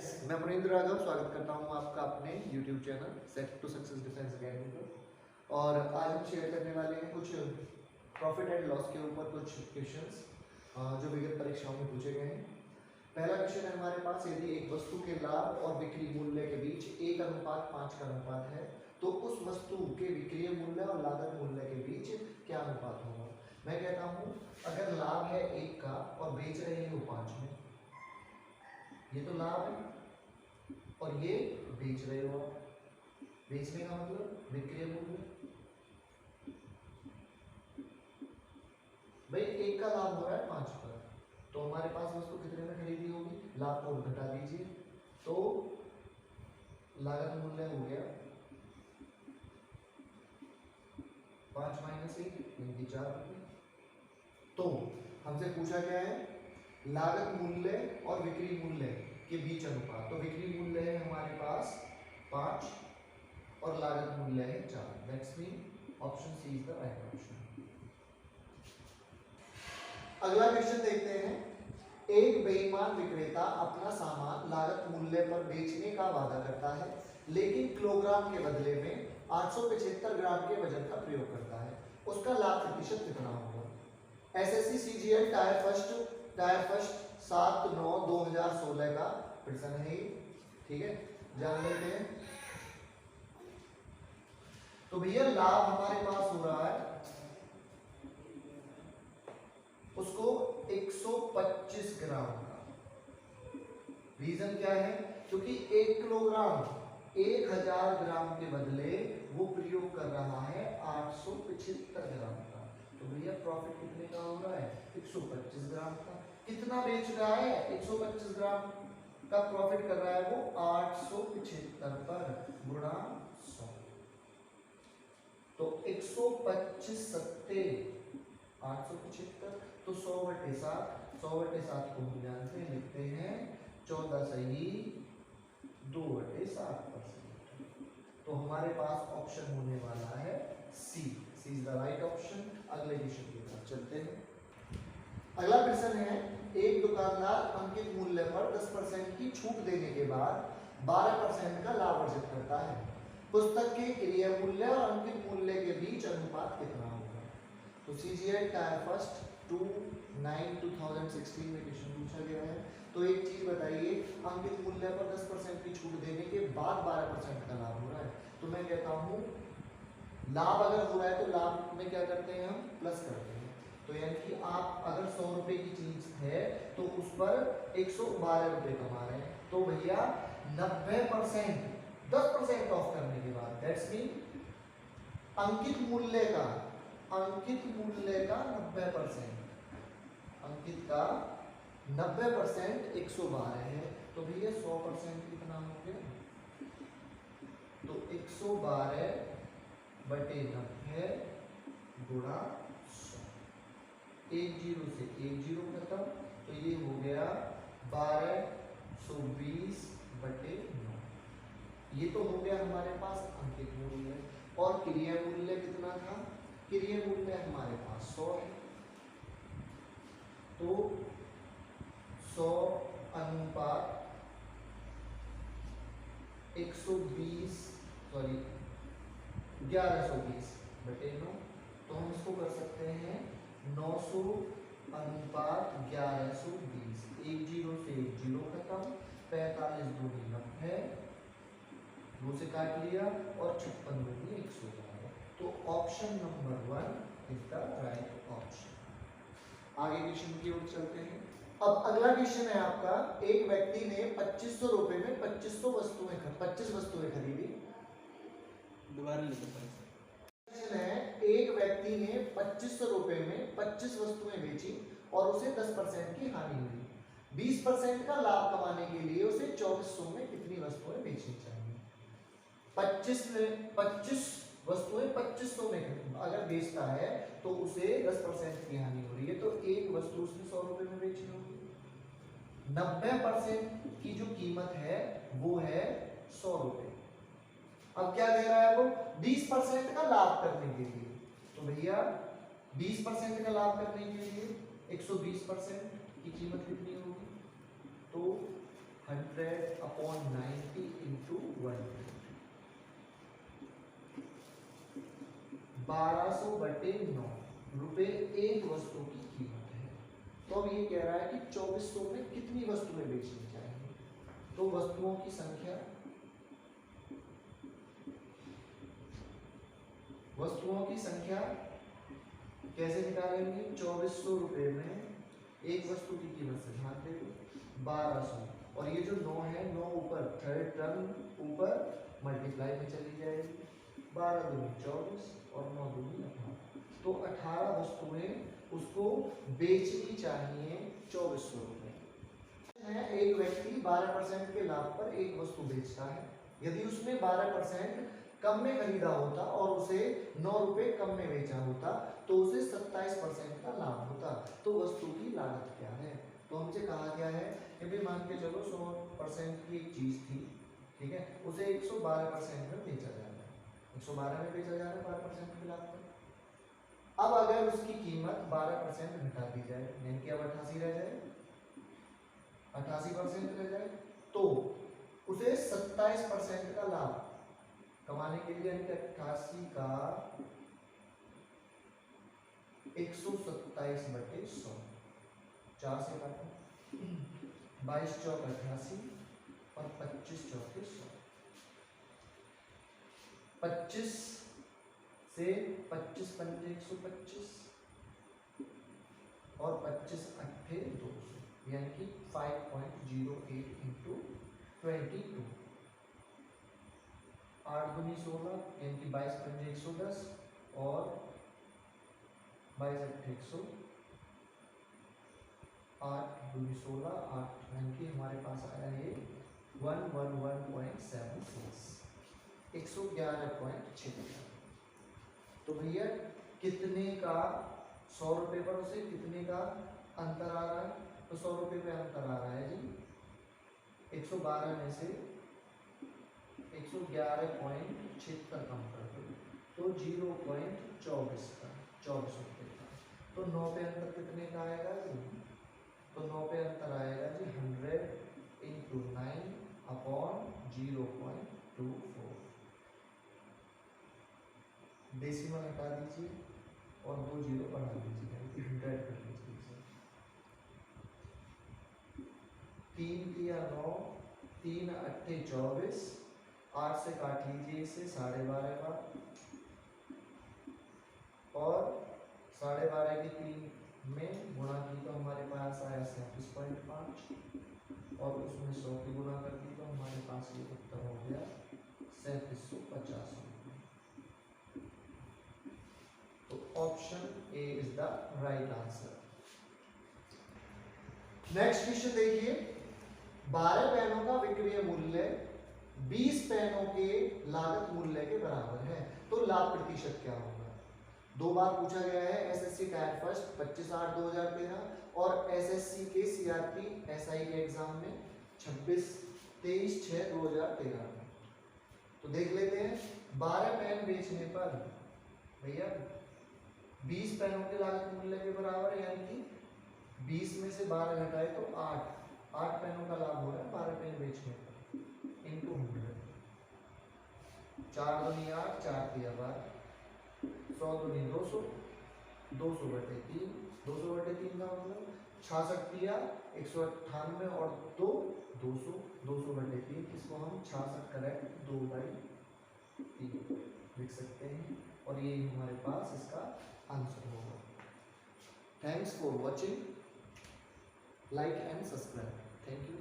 मैं मनिंद्र राघव स्वागत करता हूं आपका अपने YouTube channel Set to Success Defence Academy पर। और आज हम शेयर करने वाले हैं कुछ प्रॉफिट एंड लॉस के ऊपर कुछ क्वेश्चंस जो विगत परीक्षाओं में पूछे गए हैं। पहला क्वेश्चन है हमारे पास, यदि एक वस्तु के लाभ और बिक्री मूल्य के बीच 1:5 का अनुपात है तो उस वस्तु के विक्रय मूल्य और लागत मूल्य के बीच क्या अनुपात होगा। मैं कहता हूँ अगर लाभ है 1 का और बेच रहे हैं वो 5 में, ये तो लाभ है और ये बेच रहे हो आप, बेचने का मतलब विक्रय मूल्य। भाई 1 का लाभ हो रहा है 5 पर, तो हमारे पास वस्तु कितने में खरीदी होगी, लाभ को घटा दीजिए तो लागत मूल्य हो गया 5 - 1 यानी 4 रुपये। तो हमसे पूछा गया है लागत मूल्य और बिक्री मूल्य के बीच अनुपात। तो बिक्री मूल्य है हमारे पास 5 और लागत मूल्य है 4। That's mean option C is the right option. अगला क्वेश्चन देखते हैं। एक बेईमान विक्रेता अपना सामान लागत मूल्य पर बेचने का वादा करता है लेकिन किलोग्राम के बदले में 875 ग्राम के वजन का प्रयोग करता है, उसका लाभ प्रतिशत कितना होगा। एसएससी सीजीएल टायर फर्स्ट 7/9/2016 का प्रश्न है, ठीक है, जान लेते हैं। तो भैया लाभ हमारे पास हो रहा है उसको 125 ग्राम का। रीजन क्या है, क्योंकि 1 किलोग्राम 1000 ग्राम के बदले वो प्रयोग कर रहा है 875 ग्राम का। तो भैया प्रॉफिट कितने का हो रहा है, 125 ग्राम का। कितना बेच रहा है, 125 ग्राम का प्रॉफिट कर रहा है वो 875 पर गुणा 100। तो 125 सत्ते 875, तो 100/7, 100/7 को हम जानते हैं, लिखते हैं 14 सही 2/7%। तो हमारे पास ऑप्शन होने वाला है सी इज द राइट ऑप्शन। अगले क्वेश्चन की तरफ चलते हैं। अगला प्रश्न है, एक दुकानदार अंकित मूल्य पर 10% की छूट देने के बाद 12% का लाभ अर्जित करता है। पुस्तक के क्रय मूल्य और अंकित मूल्य के बीच अनुपात कितना होगा। तो सीजीएल टायर फर्स्ट 2/9/2016 में क्वेश्चन पूछा गया है। तो एक चीज बताइए, अंकित मूल्य पर 10% की छूट देने के बाद 12% का लाभ हो रहा है, तो मैं कहता हूँ लाभ अगर हो रहा है तो लाभ में क्या करते हैं, हम प्लस करते हैं। तो यानी कि आप अगर 100 रुपए की चीज है तो उस पर 112 रुपए कमा रहे हैं, तो भैया 90% 10% ऑफ करने के बाद, दैट्स मीन अंकित मूल्य का 90%, अंकित का 90% 112 है, तो भैया 100% कितना हो गया, तो 112/90 गुणा 100। 1 0 से 1 0 खत्म, तो ये हो गया 1220/9। ये तो हो गया हमारे पास अंकित मूल्य। और क्रय मूल्य कितना था, क्रय मूल्य हमारे पास 100 है, तो 100 अनुपात 1120/9। तो हम इसको कर सकते हैं 900 अनुपात 1120। 1 0 से 1 0 खत्म, 45 दूनी 90, 2 से काट लिया और 56 दूनी 112। तो option number 1 is the right option. आगे क्वेश्चन की ओर चलते हैं। अब अगला क्वेश्चन है आपका, एक व्यक्ति ने 2500 रुपए में 25 वस्तुएं खरीदी। दोबारा लिखो सर। है, एक व्यक्ति ने 2500 रुपए में 25 वस्तुएं बेची और उसे 10% की हानि हुई। 20% का लाभ कमाने के लिए उसे 2400 में कितनी वस्तुएं बेचनी चाहिए। 25 वस्तुएं 2500 में अगर बेचता है तो उसे 10% की हानि हो रही है, तो एक वस्तु उसने 100 रुपए में बेची होगी। 90% की जो कीमत है वो है 100 रुपए। अब क्या कह रहा है वो, 20% का लाभ करने के लिए, तो भैया 20% का लाभ करने के लिए 120% की कीमत कितनी होगी, तो 100/90 इंटू 120, 1200/9 रुपए एक वस्तु की कीमत है। तो अब ये कह रहा है कि 2400 में कितनी वस्तुएं बेचनी चाहिए। तो वस्तुओं की संख्या, कैसे निकालेंगे। 2400 रुपए में एक वस्तु की कीमत से ध्यान देखो 1200, और ये जो 9 है 9 ऊपर थर्ड टर्म ऊपर मल्टीप्लाई में चली जाएगी। 12 दूनी 24 और 9 दूनी 18, तो 18 वस्तुएं उसको बेचनी चाहिए 2400 रुपए। एक व्यक्ति 12% के लाभ पर एक वस्तु बेचता है। यदि उसने 12% कम में खरीदा होता और उसे 9 रुपए कम में बेचा होता तो उसे 27% का लाभ होता। तो वस्तु की लागत क्या है। तो हमसे कहा गया है कि भी मान के चलो 100% की एक चीज थी, ठीक है, उसे 112% में बेचा जा रहा है, 112 में बेचा जा रहा है 12% के लाभ पर। अब अगर उसकी कीमत 12% घटा दी जाए, यानी कि अब 88 रह जाए, 88% रह जाए, तो उसे 27% का लाभ कमाने के लिए, यानी कि 88 का 127/100, 4 से काटो, 22 चौक 88 और 25 चौके 100, 25 से 25 पंजे 125 और 25 अट्ठे 200, यानी कि 5.08 इंटू 22, 8 दूनी 16, यानी कि 22 पंजे 110 और 22 अट्ठे 100, 8 दूनी 16, 8, यानी कि हमारे पास आया ये 111.76, 111.76। तो भैया कितने का 100 रुपए पर उसे कितने का अंतर आ रहा है। तो 100 रुपए पे अंतर आ रहा है जी 112 में से 111.76 कम कर दो तो 0.24 का 24 रुपए का। तो 9 पे अंतर कितने का आएगा जी। तो 9 पे अंतर आएगा जी 100 इंटू 9/0.24। डेसिमल हटा दीजिए और 2 जीरो बढ़ा दीजिए, यानी कि 100 कर लीजिए इसे। 3 तिया 9, 3 अट्ठे 24, 8 से काट लीजिए इसे 12.5 का, और 12.5 के 3 में गुणा की तो हमारे पास आया 37.5, और उसमें 100 की गुणा कर दी तो हमारे पास ये उत्तर हो गया 3750 रुपये। तो option A is the right answer. Next question देखिए, 12 पेनों का विक्रय मूल्य 20 पेनों के लागत मूल्य के बराबर है, तो लाभ प्रतिशत क्या होगा। दो बार पूछा गया है, एसएससी टायर फर्स्ट 25/8/2013 और एसएससी के सीआरपी एसआई के एग्जाम में 23/6/2013 में। तो देख लेते हैं, 12 पेन बेचने पर भैया 20 पेनों के लागत मूल्य के बराबर है, यानी कि 20 में से 12 घटाए तो 8 पेनों का लाभ हो रहा है 12 पेन बेचने पर इंटू 100, 4 दूनी 8, 4 तिया 12, 100 दूनी 200, 200/3, 200/3 का मतलब 66 तिया 198 और 2 200, 200/3, इसको हम 66 करेक्ट 2/3 लिख सकते हैं, और ये हमारे पास इसका आंसर होगा। Thanks for watching, like and subscribe, thank you.